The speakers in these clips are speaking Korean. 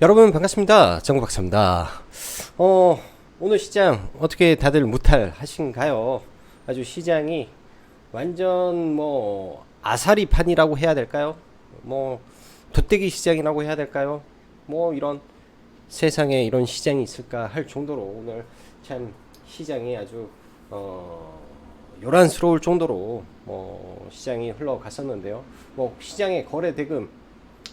여러분 반갑습니다. 정박사입니다. 오늘 시장 어떻게 다들 무탈하신가요? 아주 시장이 완전 뭐 아사리판이라고 해야 될까요? 뭐 돗대기 시장이라고 해야 될까요? 뭐 이런 세상에 이런 시장이 있을까 할 정도로 오늘 참 시장이 아주 요란스러울 정도로 시장이 흘러갔었는데요. 뭐 시장의 거래 대금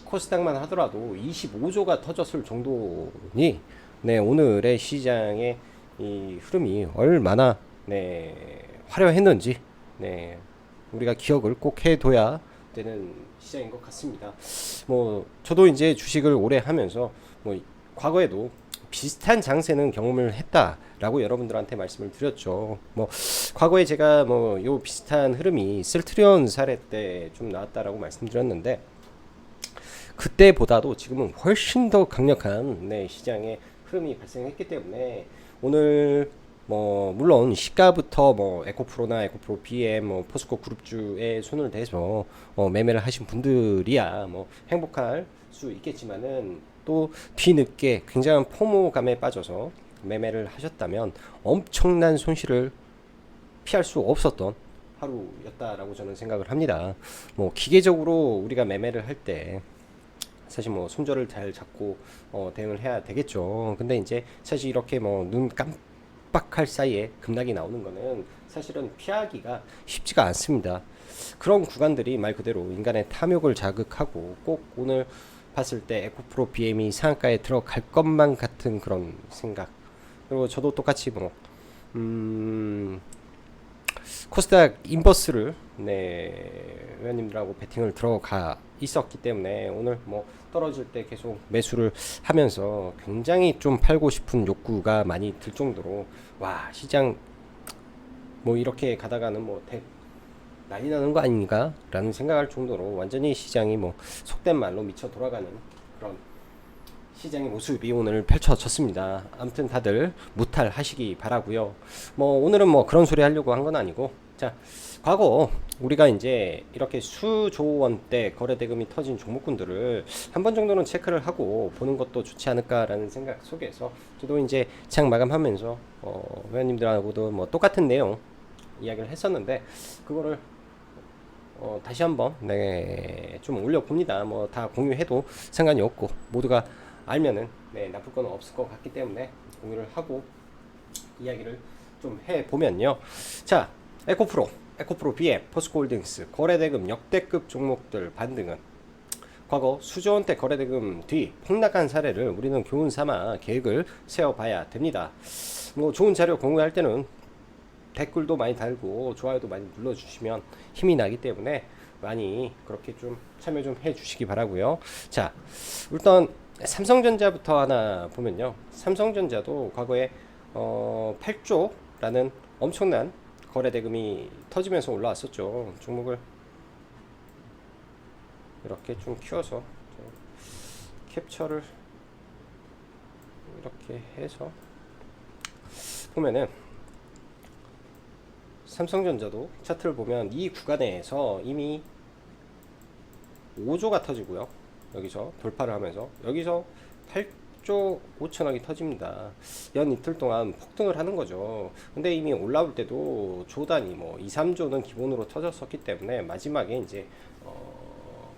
코스닥만 하더라도 25조가 터졌을 정도니 네, 오늘의 시장의 이 흐름이 얼마나 네, 화려했는지 네, 우리가 기억을 꼭 해둬야 되는 시장인 것 같습니다. 뭐 저도 이제 주식을 오래 하면서 뭐 과거에도 비슷한 장세는 경험을 했다라고 여러분들한테 말씀을 드렸죠. 뭐 과거에 제가 뭐 요 비슷한 흐름이 셀트리온 사례 때 좀 나왔다라고 말씀드렸는데 그때보다도 지금은 훨씬 더 강력한 네, 시장의 흐름이 발생했기 때문에 오늘 뭐 물론 시가부터 뭐 에코프로나 에코프로 BM 뭐 포스코 그룹주에 손을 대서 매매를 하신 분들이야 뭐 행복할 수 있겠지만은 또 뒤늦게 굉장한 포모감에 빠져서 매매를 하셨다면 엄청난 손실을 피할 수 없었던 하루였다라고 저는 생각을 합니다. 뭐 기계적으로 우리가 매매를 할때 사실 뭐 손절을 잘 잡고 대응을 해야 되겠죠. 근데 이제 사실 이렇게 뭐 눈 깜빡할 사이에 급락이 나오는 거는 사실은 피하기가 쉽지가 않습니다. 그런 구간들이 말 그대로 인간의 탐욕을 자극하고 꼭 오늘 봤을 때 에코프로 BM이 상한가에 들어갈 것만 같은 그런 생각. 그리고 저도 똑같이 뭐 코스닥 인버스를 네, 회원님들하고 베팅을 들어가 있었기 때문에 오늘 뭐 떨어질 때 계속 매수를 하면서 굉장히 좀 팔고 싶은 욕구가 많이 들 정도로 와 시장 뭐 이렇게 가다가는 뭐 난리 나는 거 아닌가 라는 생각할 정도로 완전히 시장이 뭐 속된 말로 미쳐 돌아가는 그런 시장의 모습이 오늘 펼쳐졌습니다. 아무튼 다들 무탈하시기 바라고요. 뭐 오늘은 뭐 그런 소리 하려고 한 건 아니고 자 과거 우리가 이제 이렇게 수조 원대 거래 대금이 터진 종목군들을 한 번 정도는 체크를 하고 보는 것도 좋지 않을까라는 생각 속에서 저도 이제 장 마감하면서 회원님들하고도 뭐 똑같은 내용 이야기를 했었는데 그거를 다시 한번 네, 좀 올려봅니다. 뭐 다 공유해도 상관이 없고 모두가 알면은 네, 나쁠 건 없을 것 같기 때문에 공유를 하고 이야기를 좀 해보면요. 자, 에코프로 BM, 포스코홀딩스 거래대금 역대급 종목들 반등은 과거 수조원대 거래대금 뒤 폭락한 사례를 우리는 교훈 삼아 계획을 세워봐야 됩니다. 뭐 좋은 자료 공유할 때는 댓글도 많이 달고 좋아요도 많이 눌러주시면 힘이 나기 때문에 많이 그렇게 좀 참여 좀 해주시기 바라고요. 자, 일단 삼성전자부터 하나 보면요. 삼성전자도 과거에 8조라는 엄청난 거래 대금이 터지면서 올라왔었죠. 종목을 이렇게 좀 키워서 캡처를 이렇게 해서 보면은 삼성전자도 차트를 보면 이 구간에서 이미 5조가 터지고요. 여기서 돌파를 하면서 여기서 8조 5천억이 터집니다. 연 이틀 동안 폭등을 하는 거죠. 근데 이미 올라올 때도 조 단위 뭐 2, 3조는 기본으로 터졌었기 때문에 마지막에 이제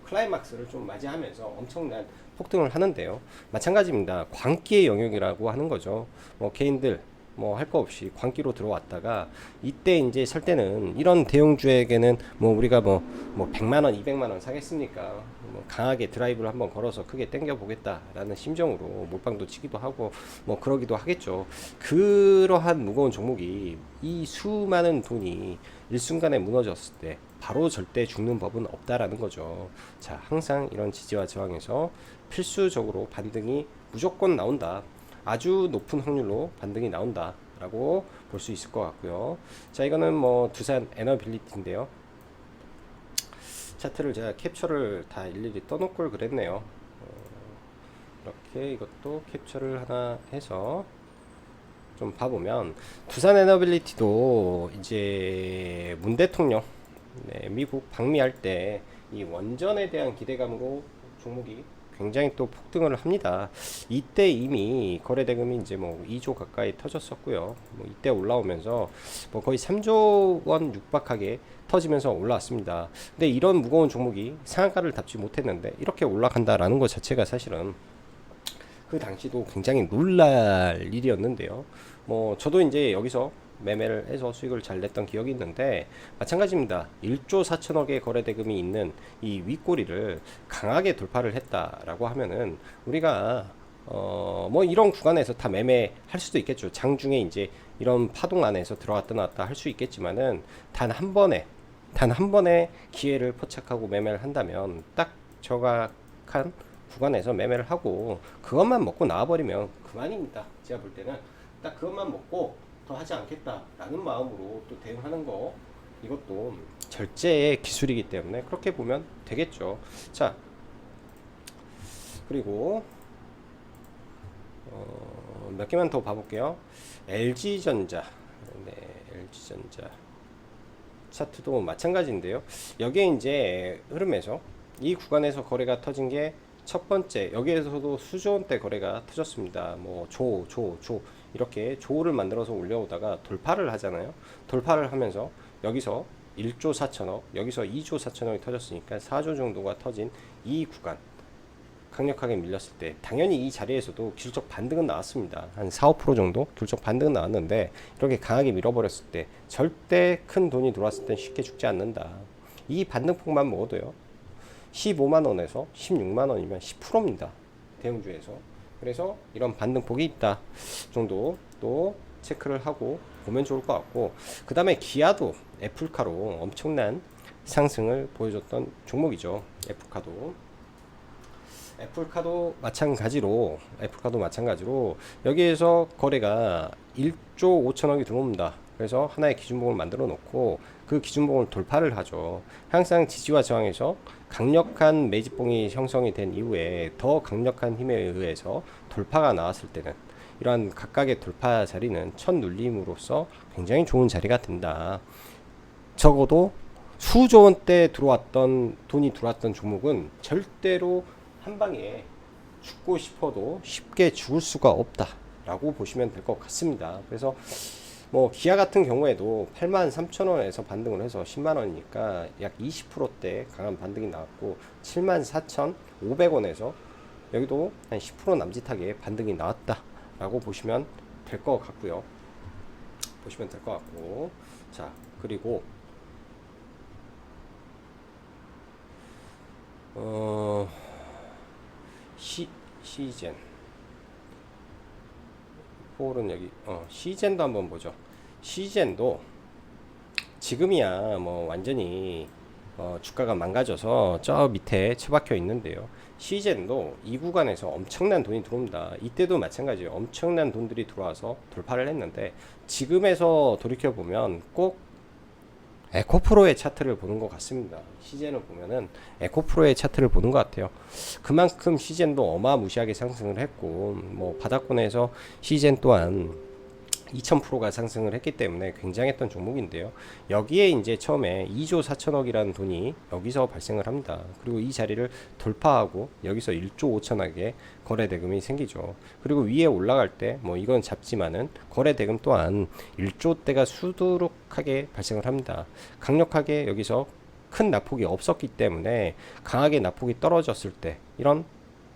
클라이막스를 좀 맞이하면서 엄청난 폭등을 하는데요. 마찬가지입니다. 광기의 영역이라고 하는 거죠. 뭐 개인들 뭐 할 거 없이 광기로 들어왔다가 이때 이제 설 때는 이런 대형주에게는 뭐 우리가 뭐 100만 원, 200만 원 사겠습니까? 뭐 강하게 드라이브를 한번 걸어서 크게 당겨 보겠다라는 심정으로 몰빵도 치기도 하고 뭐 그러기도 하겠죠. 그러한 무거운 종목이 이 수많은 돈이 일순간에 무너졌을 때 바로 절대 죽는 법은 없다라는 거죠. 자, 항상 이런 지지와 저항에서 필수적으로 반등이 무조건 나온다. 아주 높은 확률로 반등이 나온다 라고 볼 수 있을 것 같고요. 자, 이거는 뭐 두산 에너빌리티인데요. 차트를 제가 캡처를 다 일일이 떠놓을 걸 그랬네요. 이렇게 이것도 캡처를 하나 해서 좀 봐보면 두산 에너빌리티도 이제 문 대통령 네, 미국 방미할 때 이 원전에 대한 기대감으로 종목이 굉장히 또 폭등을 합니다. 이때 이미 거래 대금이 이제 뭐 2조 가까이 터졌었고요. 뭐 이때 올라오면서 뭐 거의 3조 원 육박하게 터지면서 올라왔습니다. 근데 이런 무거운 종목이 상한가를 잡지 못했는데 이렇게 올라간다라는 것 자체가 사실은 그 당시도 굉장히 놀랄 일이었는데요. 뭐 저도 이제 여기서 매매를 해서 수익을 잘 냈던 기억이 있는데 마찬가지입니다. 1조 4천억의 거래 대금이 있는 이 윗꼬리를 강하게 돌파를 했다라고 하면은 우리가 뭐 이런 구간에서 다 매매할 수도 있겠죠. 장중에 이제 이런 파동 안에서 들어갔다 나왔다 할 수 있겠지만은 단 한 번에 기회를 포착하고 매매를 한다면 딱 정확한 구간에서 매매를 하고 그것만 먹고 나와버리면 그만입니다. 제가 볼 때는 딱 그것만 먹고 더 하지 않겠다라는 마음으로 또 대응하는 거, 이것도 절제의 기술이기 때문에 그렇게 보면 되겠죠. 자, 그리고 몇 개만 더 봐볼게요. LG전자, 네, LG전자 차트도 마찬가지인데요. 여기에 이제 흐름에서 이 구간에서 거래가 터진 게 첫 번째, 여기에서도 수조원대 거래가 터졌습니다. 뭐 조 이렇게 조를 만들어서 올려오다가 돌파를 하잖아요. 돌파를 하면서 여기서 1조 4천억, 여기서 2조 4천억이 터졌으니까 4조 정도가 터진 이 구간 강력하게 밀렸을 때 당연히 이 자리에서도 기술적 반등은 나왔습니다. 한 4, 5% 정도 기술적 반등은 나왔는데 이렇게 강하게 밀어버렸을 때 절대 큰 돈이 들어왔을 땐 쉽게 죽지 않는다. 이 반등폭만 먹어도요. 15만원에서 16만원이면 10%입니다. 대형주에서. 그래서 이런 반등폭이 있다 정도 또 체크를 하고 보면 좋을 것 같고, 그 다음에 기아도 애플카로 엄청난 상승을 보여줬던 종목이죠. 애플카도 마찬가지로 여기에서 거래가 1조 5천억이 들어옵니다. 그래서 하나의 기준봉을 만들어 놓고 그 기준봉을 돌파를 하죠. 항상 지지와 저항에서 강력한 매집봉이 형성이 된 이후에 더 강력한 힘에 의해서 돌파가 나왔을 때는 이러한 각각의 돌파 자리는 첫 눌림으로써 굉장히 좋은 자리가 된다. 적어도 수조 원대 돈이 들어왔던 종목은 절대로 한 방에 죽고 싶어도 쉽게 죽을 수가 없다라고 보시면 될 것 같습니다. 그래서 뭐 기아 같은 경우에도 83,000원에서 반등을 해서 10만원이니까 약 20%대 강한 반등이 나왔고, 74,500원에서 여기도 한 10% 남짓하게 반등이 나왔다라고 보시면 될 것 같고요. 자, 그리고 시젠 폴은 여기 시젠도 한번 보죠. 시젠도 지금이야 뭐 완전히 주가가 망가져서 저 밑에 처박혀 있는데요. 시젠도 이 구간에서 엄청난 돈이 들어옵니다. 이때도 마찬가지예요. 엄청난 돈들이 들어와서 돌파를 했는데 지금에서 돌이켜 보면 꼭 에코프로의 차트를 보는 것 같습니다. 시젠을 보면은 에코프로의 차트를 보는 것 같아요. 그만큼 시젠도 어마무시하게 상승을 했고, 뭐 바닥권에서 시젠 또한 2000%가 상승을 했기 때문에 굉장했던 종목인데요. 여기에 이제 처음에 2조 4천억이라는 돈이 여기서 발생을 합니다. 그리고 이 자리를 돌파하고 여기서 1조 5천억의 거래 대금이 생기죠. 그리고 위에 올라갈 때 뭐 이건 잡지만은 거래 대금 또한 1조대가 수두룩하게 발생을 합니다. 강력하게 여기서 큰 낙폭이 없었기 때문에 강하게 낙폭이 떨어졌을 때 이런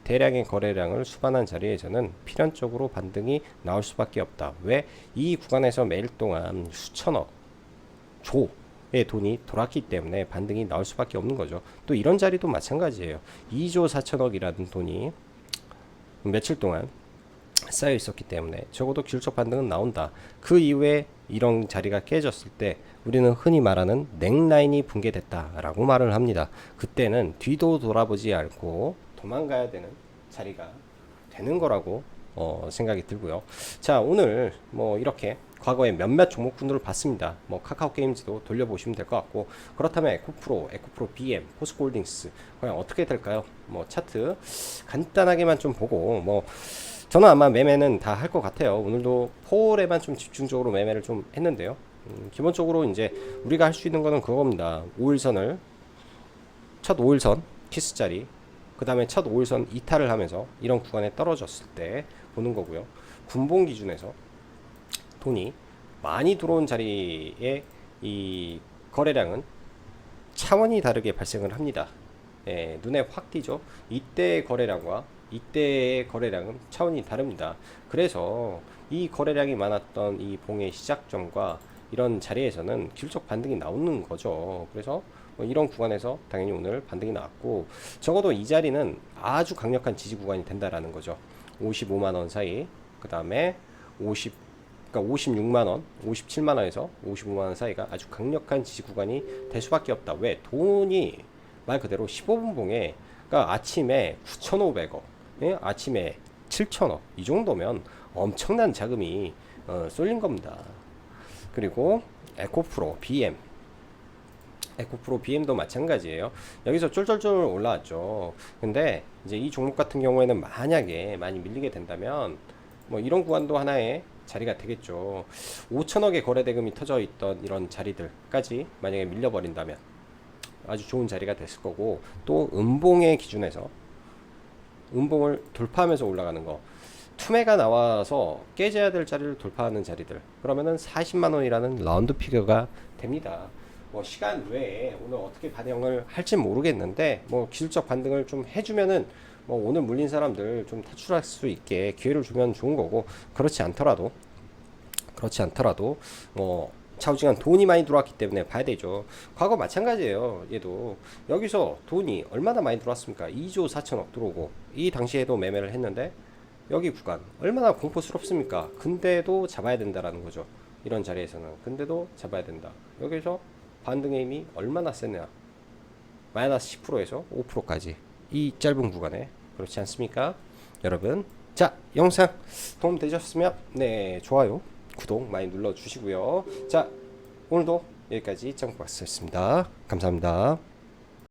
대량의 거래량을 수반한 자리에서는 필연적으로 반등이 나올 수밖에 없다. 왜? 이 구간에서 매일 동안 수천억 조의 돈이 돌았기 때문에 반등이 나올 수밖에 없는 거죠. 또 이런 자리도 마찬가지예요. 2조 4천억이라는 돈이 며칠 동안 쌓여 있었기 때문에 적어도 기술적 반등은 나온다. 그 이후에 이런 자리가 깨졌을 때 우리는 흔히 말하는 넥라인이 붕괴됐다라고 말을 합니다. 그때는 뒤도 돌아보지 않고 도망가야 되는 자리가 되는 거라고 생각이 들고요. 자, 오늘 뭐 이렇게 과거에 몇몇 종목군들을 봤습니다. 뭐 카카오 게임즈도 돌려보시면 될 것 같고, 그렇다면 에코프로 BM, 포스코홀딩스 과연 어떻게 될까요? 뭐 차트 간단하게만 좀 보고, 뭐 저는 아마 매매는 다 할 것 같아요. 오늘도 폴에만 좀 집중적으로 매매를 좀 했는데요. 기본적으로 이제 우리가 할 수 있는 거는 그겁니다. 첫 5일선 키스 자리, 그 다음에 첫 5일선 이탈을 하면서 이런 구간에 떨어졌을 때 보는 거고요. 분봉 기준에서 돈이 많이 들어온 자리에 이 거래량은 차원이 다르게 발생을 합니다. 예, 눈에 확 띄죠. 이때의 거래량과 이때의 거래량은 차원이 다릅니다. 그래서 이 거래량이 많았던 이 봉의 시작점과 이런 자리에서는 기술적 반등이 나오는 거죠. 그래서 뭐 이런 구간에서 당연히 오늘 반등이 나왔고, 적어도 이 자리는 아주 강력한 지지 구간이 된다라는 거죠. 55만원 사이, 그 다음에 56만원, 57만원에서 55만원 사이가 아주 강력한 지지 구간이 될 수밖에 없다. 왜? 돈이 말 그대로 15분 봉에, 그러니까 아침에 9,500억, 예? 아침에 7,000억, 이 정도면 엄청난 자금이 쏠린 겁니다. 그리고 에코프로, BM, 에코프로 BM도 마찬가지예요. 여기서 쫄쫄쫄 올라왔죠. 근데 이제 이 종목 같은 경우에는 만약에 많이 밀리게 된다면 뭐 이런 구간도 하나의 자리가 되겠죠. 5천억의 거래 대금이 터져 있던 이런 자리들까지 만약에 밀려버린다면 아주 좋은 자리가 됐을 거고, 또 음봉의 기준에서 음봉을 돌파하면서 올라가는 거, 투매가 나와서 깨져야 될 자리를 돌파하는 자리들, 그러면은 40만원이라는 라운드 피겨가 됩니다. 뭐 시간 외에 오늘 어떻게 반영을 할지 모르겠는데, 뭐 기술적 반등을 좀 해주면은 뭐 오늘 물린 사람들 좀 탈출할 수 있게 기회를 주면 좋은 거고, 그렇지 않더라도 뭐 차후지간 돈이 많이 들어왔기 때문에 봐야 되죠. 과거 마찬가지예요. 얘도 여기서 돈이 얼마나 많이 들어왔습니까? 2조 4천억 들어오고, 이 당시에도 매매를 했는데 여기 구간 얼마나 공포스럽습니까? 근데도 잡아야 된다라는 거죠. 이런 자리에서는 근데도 잡아야 된다. 여기서 반등의 힘이 얼마나 세냐, 마이너스 10%에서 5%까지 이 짧은 구간에, 그렇지 않습니까 여러분? 자, 영상 도움 되셨으면 네, 좋아요, 구독 많이 눌러 주시고요. 자, 오늘도 여기까지 짱박스였습니다. 감사합니다.